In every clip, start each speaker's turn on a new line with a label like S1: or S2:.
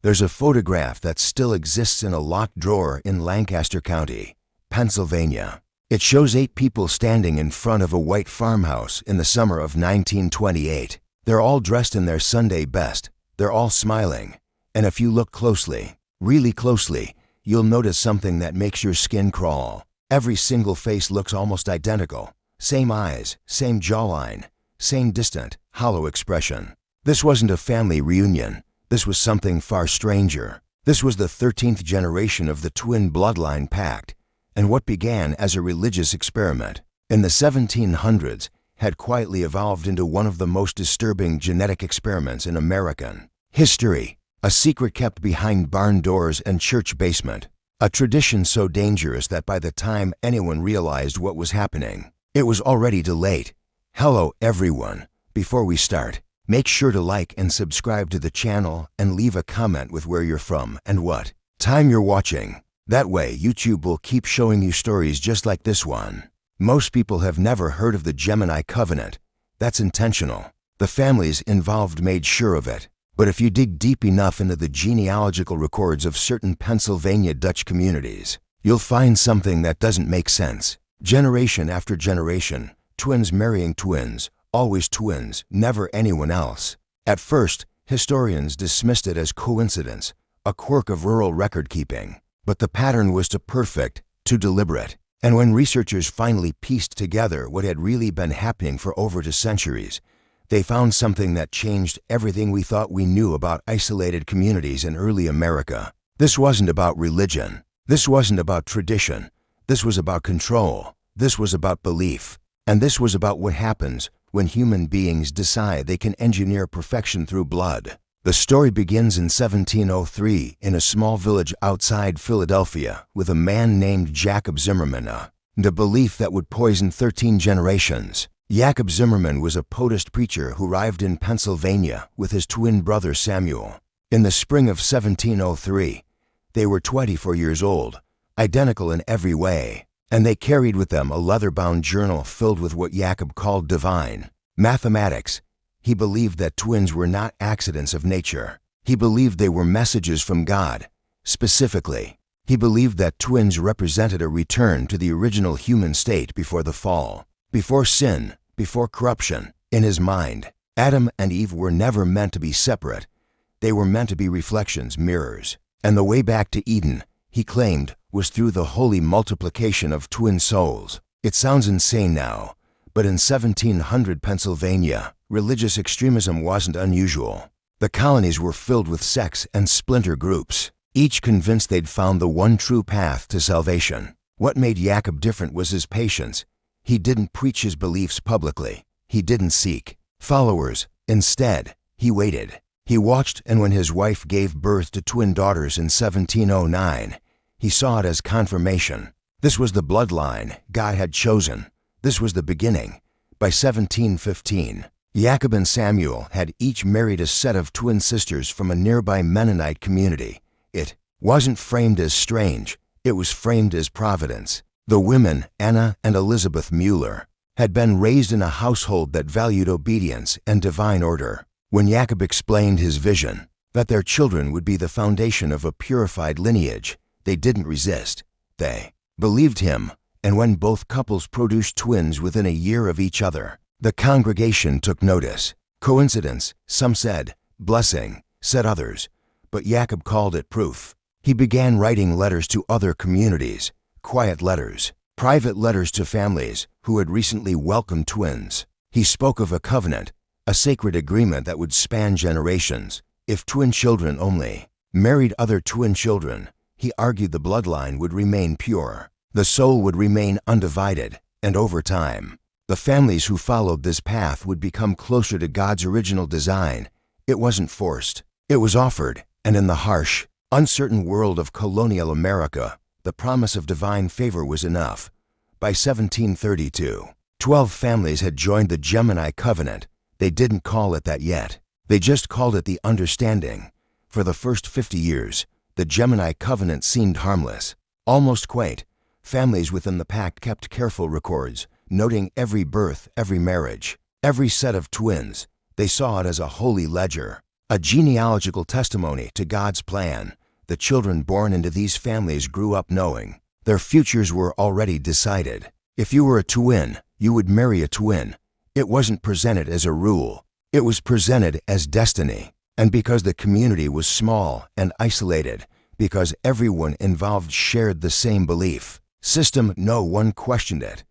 S1: There's a photograph that still exists in a locked drawer in Lancaster County, Pennsylvania. It shows 8 people standing in front of a white farmhouse in the summer of 1928. They're all dressed in their Sunday best. They're all smiling. And if you look closely, really closely, you'll notice something that makes your skin crawl. Every single face looks almost identical. Same eyes, same jawline, same distant, hollow expression. This wasn't a family reunion. This was something far stranger. This was the 13th generation of the twin bloodline pact, and what began as a religious experiment in the 1700s had quietly evolved into one of the most disturbing genetic experiments in American history. A secret kept behind barn doors and church basement. A tradition so dangerous that by the time anyone realized what was happening, it was already too late. Hello everyone. Before we start, make sure to like and subscribe to the channel and leave a comment with where you're from and what time you're watching. That way YouTube will keep showing you stories just like this one. Most people have never heard of the Gemini covenant. That's intentional. The families involved made sure of it. But if you dig deep enough into the genealogical records of certain Pennsylvania Dutch communities, you'll find something that doesn't make sense. Generation after generation, twins marrying twins, always twins, never anyone else. At first, historians dismissed it as coincidence, a quirk of rural record-keeping. But the pattern was too perfect, too deliberate. And when researchers finally pieced together what had really been happening for over 2 centuries, they found something that changed everything we thought we knew about isolated communities in early America. This wasn't about religion. This wasn't about tradition. This was about control. This was about belief. And this was about what happens when human beings decide they can engineer perfection through blood. The story begins in 1703 in a small village outside Philadelphia with a man named Jacob Zimmerman, the belief that would poison 13 generations. Jacob Zimmerman was a Buddhist preacher who arrived in Pennsylvania with his twin brother Samuel. In the spring of 1703, they were 24 years old, identical in every way, and they carried with them a leather-bound journal filled with what Jacob called divine mathematics. He believed that twins were not accidents of nature. He believed they were messages from God. Specifically, he believed that twins represented a return to the original human state before the fall, before sin, before corruption. In his mind, Adam and Eve were never meant to be separate. They were meant to be reflections, mirrors. And the way back to Eden, he claimed, was through the holy multiplication of twin souls. It sounds insane now, but in 1700 Pennsylvania, religious extremism wasn't unusual. The colonies were filled with sects and splinter groups, each convinced they'd found the one true path to salvation. What made Jacob different was his patience. He didn't preach his beliefs publicly. He didn't seek followers. Instead, he waited. He watched, and when his wife gave birth to twin daughters in 1709, he saw it as confirmation. This was the bloodline God had chosen. This was the beginning. By 1715, Jacob and Samuel had each married a set of twin sisters from a nearby Mennonite community. It wasn't framed as strange. It was framed as providence. The women, Anna and Elizabeth Mueller, had been raised in a household that valued obedience and divine order. When Jacob explained his vision, that their children would be the foundation of a purified lineage, they didn't resist. They believed him, and when both couples produced twins within a year of each other, the congregation took notice. Coincidence, some said. Blessing, said others. But Jacob called it proof. He began writing letters to other communities, quiet letters, private letters to families who had recently welcomed twins. He spoke of a covenant, a sacred agreement that would span generations. If twin children only married other twin children, he argued the bloodline would remain pure. The soul would remain undivided, and over time, the families who followed this path would become closer to God's original design. It wasn't forced. It was offered, and in the harsh, uncertain world of colonial America, the promise of divine favor was enough. By 1732, 12 families had joined the Gemini covenant. They didn't call it that yet. They just called it the understanding. For the first 50 years, the Gemini covenant seemed harmless, almost quaint. Families within the pact kept careful records, noting every birth, every marriage, every set of twins. They saw it as a holy ledger, A genealogical testimony to God's plan. The children born into these families grew up knowing their futures were already decided. If you were a twin, you would marry a twin. It wasn't presented as a rule. It was presented as destiny. And because the community was small and isolated, because everyone involved shared the same belief system, no one questioned it.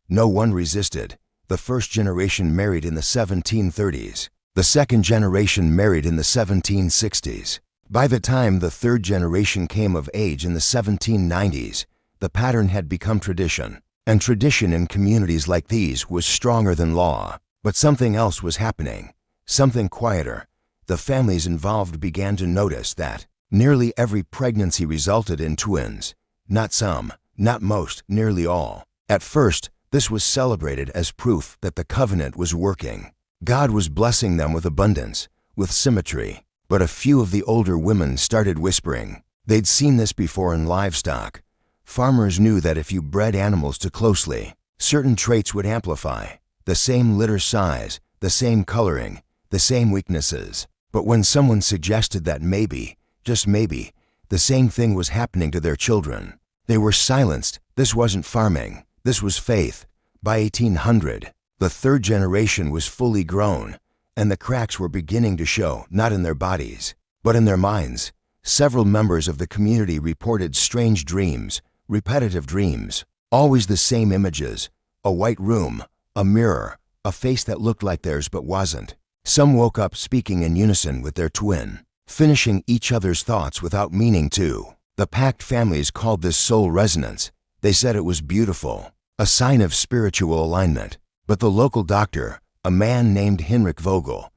S1: No one resisted. The first generation married in the 1730s. The second generation married in the 1760s. By the time the third generation came of age in the 1790s, the pattern had become tradition. And tradition in communities like these was stronger than law. But something else was happening. Something quieter. The families involved began to notice that nearly every pregnancy resulted in twins. Not some, not most, nearly all. At first, this was celebrated as proof that the covenant was working. God was blessing them with abundance, with symmetry. But a few of the older women started whispering. They'd seen this before in livestock. Farmers knew that if you bred animals too closely, certain traits would amplify. The same litter size, the same coloring, the same weaknesses. But when someone suggested that maybe, just maybe, the same thing was happening to their children, they were silenced. This wasn't farming. This was faith. By 1800, the third generation was fully grown, and the cracks were beginning to show, not in their bodies, but in their minds. Several members of the community reported strange dreams, repetitive dreams, always the same images, a white room, a mirror, a face that looked like theirs but wasn't. Some woke up speaking in unison with their twin, finishing each other's thoughts without meaning to. The packed families called this soul resonance. They said it was beautiful, a sign of spiritual alignment. But the local doctor, a man named Henrik Vogel,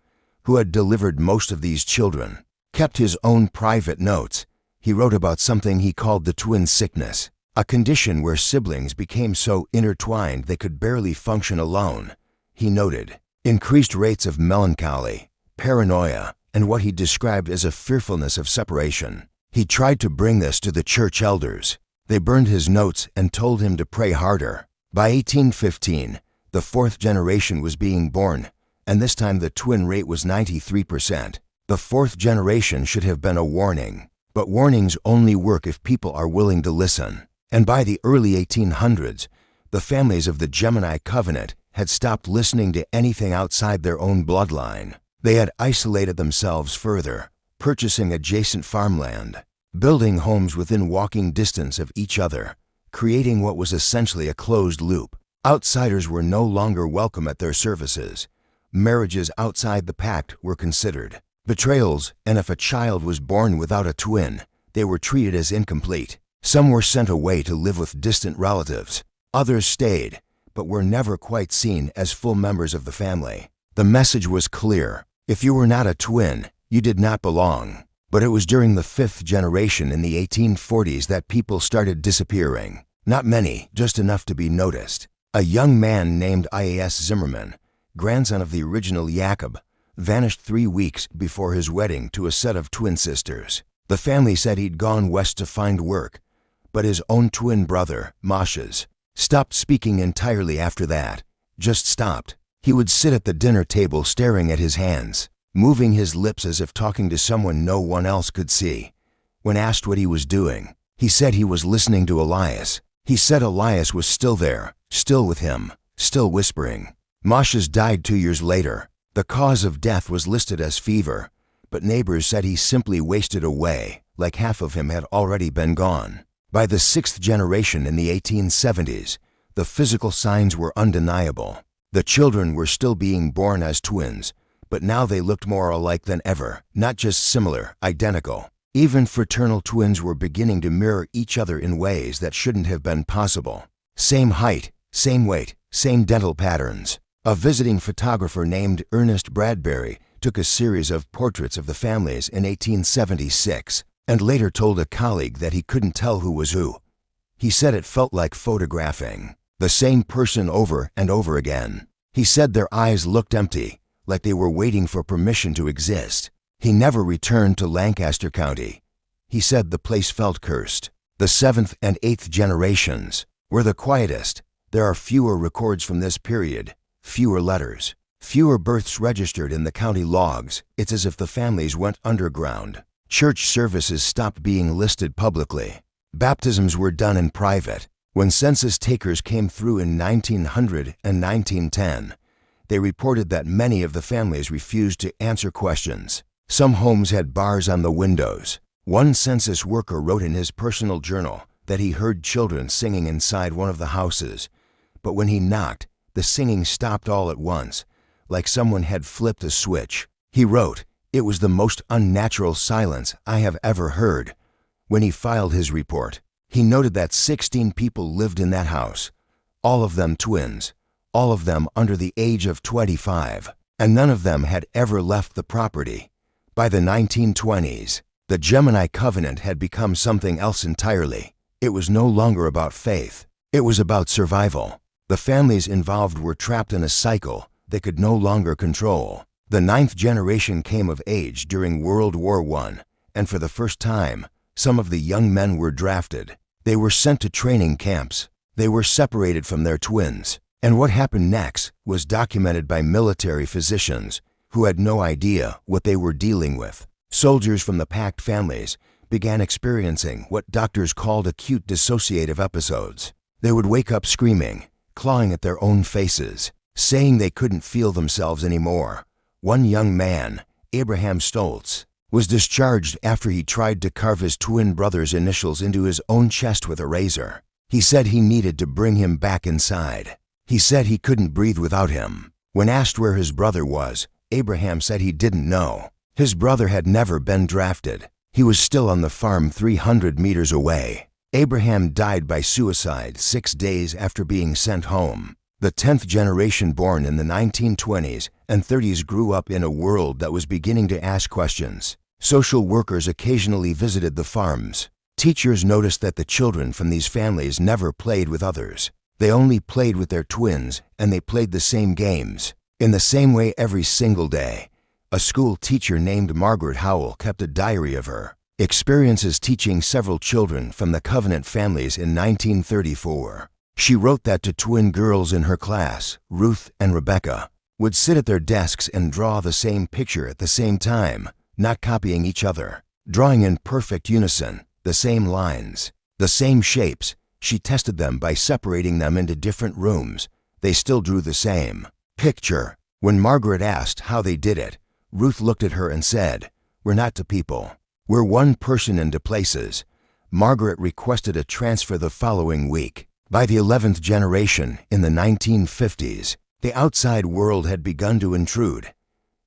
S1: who had delivered most of these children, kept his own private notes. He wrote about something he called the twin sickness, a condition where siblings became so intertwined they could barely function alone. He noted increased rates of melancholy, paranoia, and what he described as a fearfulness of separation. He tried to bring this to the church elders. They burned his notes and told him to pray harder. By 1815, the fourth generation was being born, and this time the twin rate was 93%. The fourth generation should have been a warning. But warnings only work if people are willing to listen. And by the early 1800s, the families of the Gemini covenant had stopped listening to anything outside their own bloodline. They had isolated themselves further, purchasing adjacent farmland, building homes within walking distance of each other, creating what was essentially a closed loop. Outsiders were no longer welcome at their services. Marriages outside the pact were considered betrayals, and if a child was born without a twin, they were treated as incomplete. Some were sent away to live with distant relatives. Others stayed, but were never quite seen as full members of the family. The message was clear. If you were not a twin, you did not belong. But it was during the fifth generation in the 1840s that people started disappearing. Not many, just enough to be noticed. A young man named I.A.S. Zimmerman, grandson of the original Jacob, vanished 3 weeks before his wedding to a set of twin sisters. The family said he'd gone west to find work, but his own twin brother, Masha's, stopped speaking entirely after that. Just stopped. He would sit at the dinner table staring at his hands, moving his lips as if talking to someone no one else could see. When asked what he was doing, he said he was listening to Elias. He said Elias was still there, still with him, still whispering. Masha's died 2 years later. The cause of death was listed as fever, but neighbors said he simply wasted away, like half of him had already been gone. By the sixth generation in the 1870s, the physical signs were undeniable. The children were still being born as twins, but now they looked more alike than ever, not just similar, identical. Even fraternal twins were beginning to mirror each other in ways that shouldn't have been possible. Same height, same weight, same dental patterns. A visiting photographer named Ernest Bradbury took a series of portraits of the families in 1876 and later told a colleague that he couldn't tell who was who. He said it felt like photographing the same person over and over again. He said their eyes looked empty, like they were waiting for permission to exist. He never returned to Lancaster County. He said the place felt cursed. The seventh and eighth generations were the quietest. There are fewer records from this period, fewer letters. Fewer births registered in the county logs. It's as if the families went underground. Church services stopped being listed publicly. Baptisms were done in private. When census takers came through in 1900 and 1910, they reported that many of the families refused to answer questions. Some homes had bars on the windows. One census worker wrote in his personal journal that he heard children singing inside one of the houses, but when he knocked, the singing stopped all at once, like someone had flipped a switch. He wrote, "It was the most unnatural silence I have ever heard." When he filed his report, he noted that 16 people lived in that house, all of them twins, all of them under the age of 25, and none of them had ever left the property. By the 1920s, the Gemini covenant had become something else entirely. It was no longer about faith. It was about survival. The families involved were trapped in a cycle they could no longer control. The 9th generation came of age during World War I, and for the first time, some of the young men were drafted. They were sent to training camps. They were separated from their twins. And what happened next was documented by military physicians who had no idea what they were dealing with. Soldiers from the packed families began experiencing what doctors called acute dissociative episodes. They would wake up screaming, clawing at their own faces, saying they couldn't feel themselves anymore. One young man, Abraham Stoltz, was discharged after he tried to carve his twin brother's initials into his own chest with a razor. He said he needed to bring him back inside. He said he couldn't breathe without him. When asked where his brother was, Abraham said he didn't know. His brother had never been drafted. He was still on the farm 300 meters away. Abraham died by suicide 6 days after being sent home. The 10th generation born in the 1920s and 30s grew up in a world that was beginning to ask questions. Social workers occasionally visited the farms. Teachers noticed that the children from these families never played with others. They only played with their twins, and they played the same games. In the same way every single day, a school teacher named Margaret Howell kept a diary of her experiences teaching several children from the Covenant families in 1934. She wrote that to twin girls in her class, Ruth and Rebecca, would sit at their desks and draw the same picture at the same time, not copying each other, drawing in perfect unison, the same lines, the same shapes. She tested them by separating them into different rooms. They still drew the same picture. When Margaret asked how they did it, Ruth looked at her and said, "We're not two people. We're one person into places." Margaret requested a transfer the following week. By the 11th generation, in the 1950s, the outside world had begun to intrude.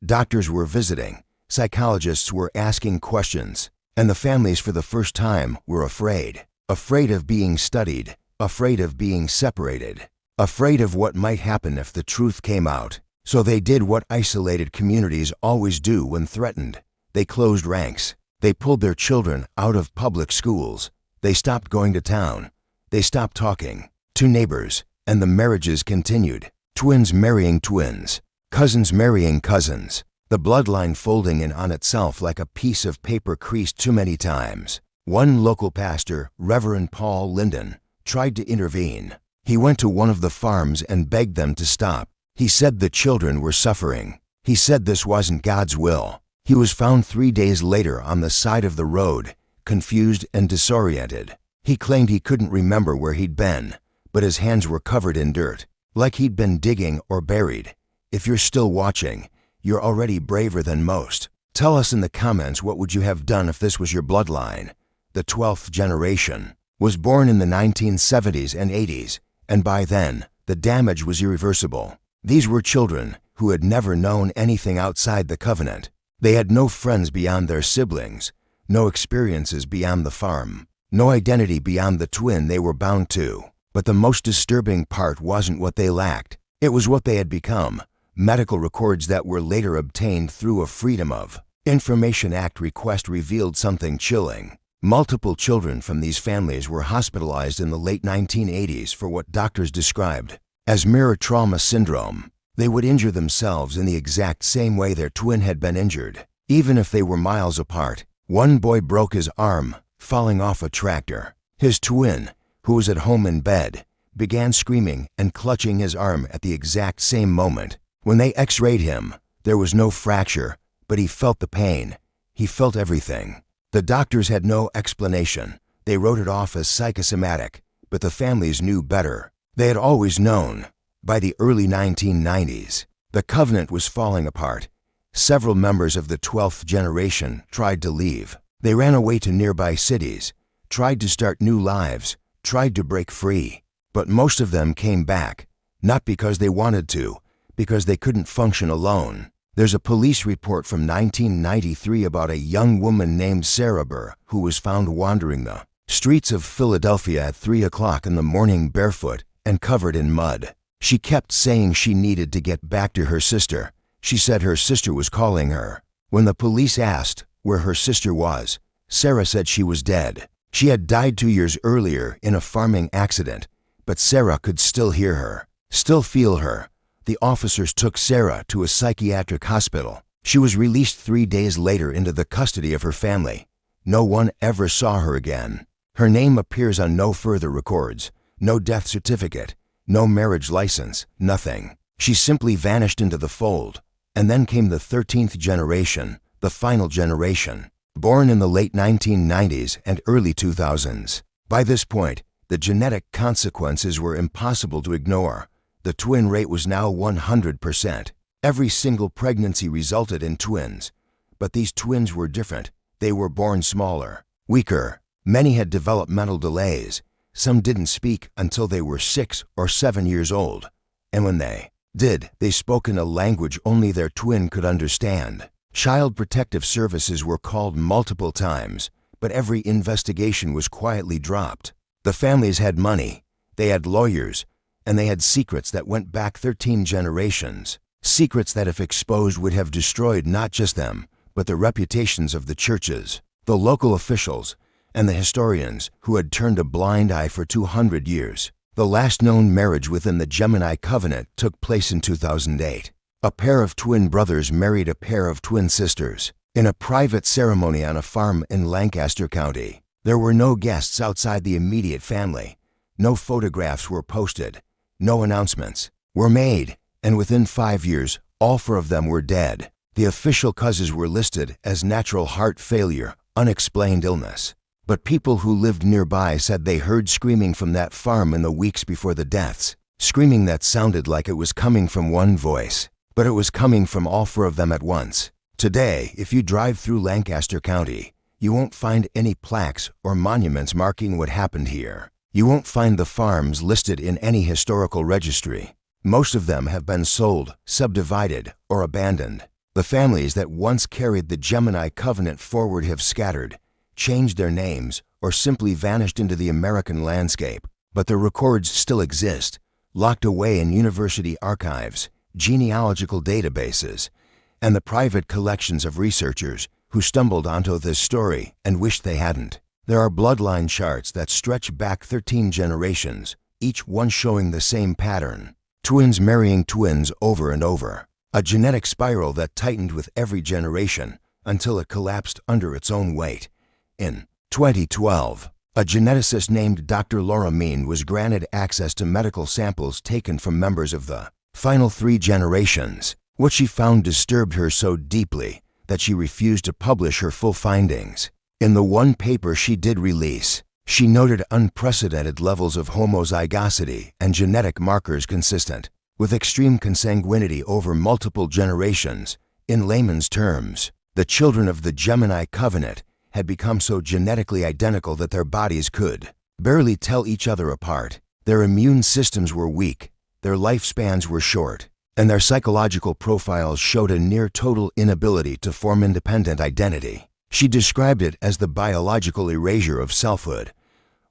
S1: Doctors were visiting, psychologists were asking questions, and the families for the first time were afraid. Afraid of being studied, afraid of being separated, afraid of what might happen if the truth came out. So they did what isolated communities always do when threatened. They closed ranks. They pulled their children out of public schools. They stopped going to town. They stopped talking to neighbors, and the marriages continued. Twins marrying twins, cousins marrying cousins, the bloodline folding in on itself like a piece of paper creased too many times. One local pastor, Reverend Paul Linden, tried to intervene. He went to one of the farms and begged them to stop. He said the children were suffering. He said this wasn't God's will. He was found 3 days later on the side of the road, confused and disoriented. He claimed he couldn't remember where he'd been, but his hands were covered in dirt, like he'd been digging or buried. If you're still watching, you're already braver than most. Tell us in the comments, what would you have done if this was your bloodline? The 12th generation was born in the 1970s and 80s, and by then, the damage was irreversible. These were children who had never known anything outside the covenant. They had no friends beyond their siblings, no experiences beyond the farm, no identity beyond the twin they were bound to. But the most disturbing part wasn't what they lacked. It was what they had become. Medical records that were later obtained through a Freedom of Information Act request revealed something chilling. Multiple children from these families were hospitalized in the late 1980s for what doctors described as mirror trauma syndrome. They would injure themselves in the exact same way their twin had been injured, even if they were miles apart. One boy broke his arm falling off a tractor. His twin, who was at home in bed, began screaming and clutching his arm at the exact same moment. When they x-rayed him, there was no fracture, but he felt the pain. He felt everything. The doctors had no explanation. They wrote it off as psychosomatic, but the families knew better. They had always known. By the early 1990s, the covenant was falling apart. Several members of the 12th generation tried to leave. They ran away to nearby cities, tried to start new lives, tried to break free. But most of them came back, not because they wanted to, because they couldn't function alone. There's a police report from 1993 about a young woman named Sarah Burr who was found wandering the streets of Philadelphia at 3 o'clock in the morning barefoot and covered in mud. She kept saying she needed to get back to her sister. She said her sister was calling her. When the police asked where her sister was, Sarah said she was dead. She had died 2 years earlier in a farming accident, but Sarah could still hear her, still feel her. The officers took Sarah to a psychiatric hospital. She was released 3 days later into the custody of her family. No one ever saw her again. Her name appears on no further records, no death certificate, no marriage license, nothing. She simply vanished into the fold. And then came the 13th generation, the final generation, born in the late 1990s and early 2000s. By this point, the genetic consequences were impossible to ignore. The twin rate was now 100%. Every single pregnancy resulted in twins. But these twins were different. They were born smaller, weaker. Many had developmental delays. Some didn't speak until they were 6 or 7 years old. And when they did, they spoke in a language only their twin could understand. Child Protective Services were called multiple times, but every investigation was quietly dropped. The families had money, they had lawyers, and they had secrets that went back 13 generations. Secrets that, if exposed, would have destroyed not just them, but the reputations of the churches, the local officials, and the historians who had turned a blind eye for 200 years. The last known marriage within the Gemini covenant took place in 2008. A pair of twin brothers married a pair of twin sisters in a private ceremony on a farm in Lancaster County. There were no guests outside the immediate family. No photographs were posted. No announcements were made. And within 5 years, all 4 of them were dead. The official causes were listed as natural heart failure, unexplained illness. But people who lived nearby said they heard screaming from that farm in the weeks before the deaths. Screaming that sounded like it was coming from one voice, but it was coming from all 4 of them at once. Today, if you drive through Lancaster County, you won't find any plaques or monuments marking what happened here. You won't find the farms listed in any historical registry. Most of them have been sold, subdivided, or abandoned. The families that once carried the Gemini covenant forward have scattered, changed their names, or simply vanished into the American landscape. But the records still exist, locked away in university archives, genealogical databases, and the private collections of researchers who stumbled onto this story and wished they hadn't. There are bloodline charts that stretch back 13 generations, each one showing the same pattern. Twins marrying twins over and over. A genetic spiral that tightened with every generation until it collapsed under its own weight. In 2012, a geneticist named Dr. Laura Mean was granted access to medical samples taken from members of the final 3 generations. What she found disturbed her so deeply that she refused to publish her full findings. In the one paper she did release, she noted unprecedented levels of homozygosity and genetic markers consistent with extreme consanguinity over multiple generations. In layman's terms, the children of the Gemini covenant had become so genetically identical that their bodies could barely tell each other apart. Their immune systems were weak, their lifespans were short, and their psychological profiles showed a near total inability to form independent identity. She described it as the biological erasure of selfhood.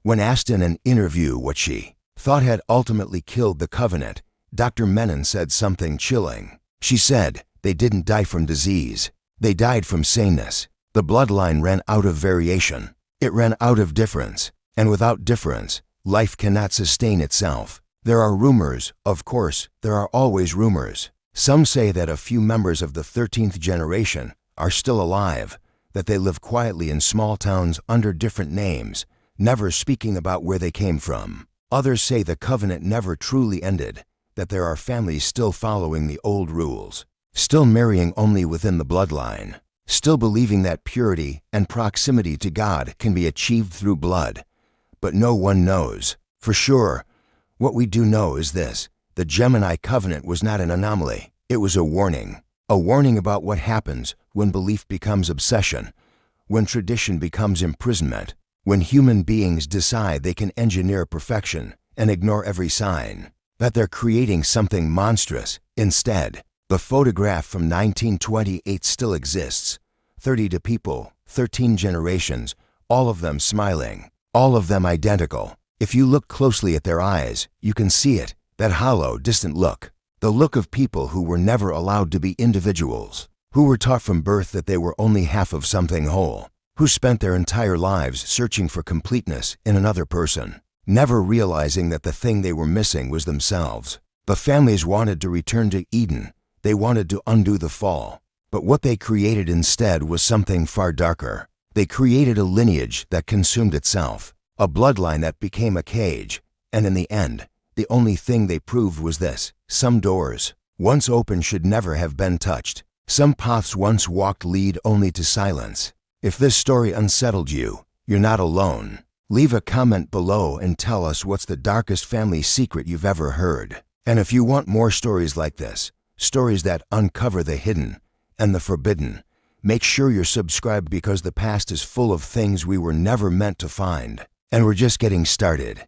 S1: When asked in an interview what she thought had ultimately killed the covenant, Dr. Menon said something chilling. She said, "They didn't die from disease. They died from saneness. The bloodline ran out of variation. It ran out of difference. And without difference, life cannot sustain itself." There are rumors, of course, there are always rumors. Some say that a few members of the 13th generation are still alive, that they live quietly in small towns under different names, never speaking about where they came from. Others say the covenant never truly ended, that there are families still following the old rules, still marrying only within the bloodline, still believing that purity and proximity to God can be achieved through blood. But no one knows for sure. What we do know is this: the Gemini covenant was not an anomaly. It was a warning about what happens when belief becomes obsession, when tradition becomes imprisonment, when human beings decide they can engineer perfection and ignore every sign that they're creating something monstrous instead. The photograph from 1928 still exists. 32 people, 13 generations, all of them smiling, all of them identical. If you look closely at their eyes, you can see it, that hollow, distant look. The look of people who were never allowed to be individuals, who were taught from birth that they were only half of something whole, who spent their entire lives searching for completeness in another person, never realizing that the thing they were missing was themselves. The families wanted to return to Eden. They wanted to undo the fall. But what they created instead was something far darker. They created a lineage that consumed itself, a bloodline that became a cage, and in the end, the only thing they proved was this: some doors, once open, should never have been touched. Some paths once walked lead only to silence. If this story unsettled you, you're not alone. Leave a comment below and tell us what's the darkest family secret you've ever heard. And if you want more stories like this, stories that uncover the hidden and the forbidden, make sure you're subscribed, because the past is full of things we were never meant to find. And we're just getting started.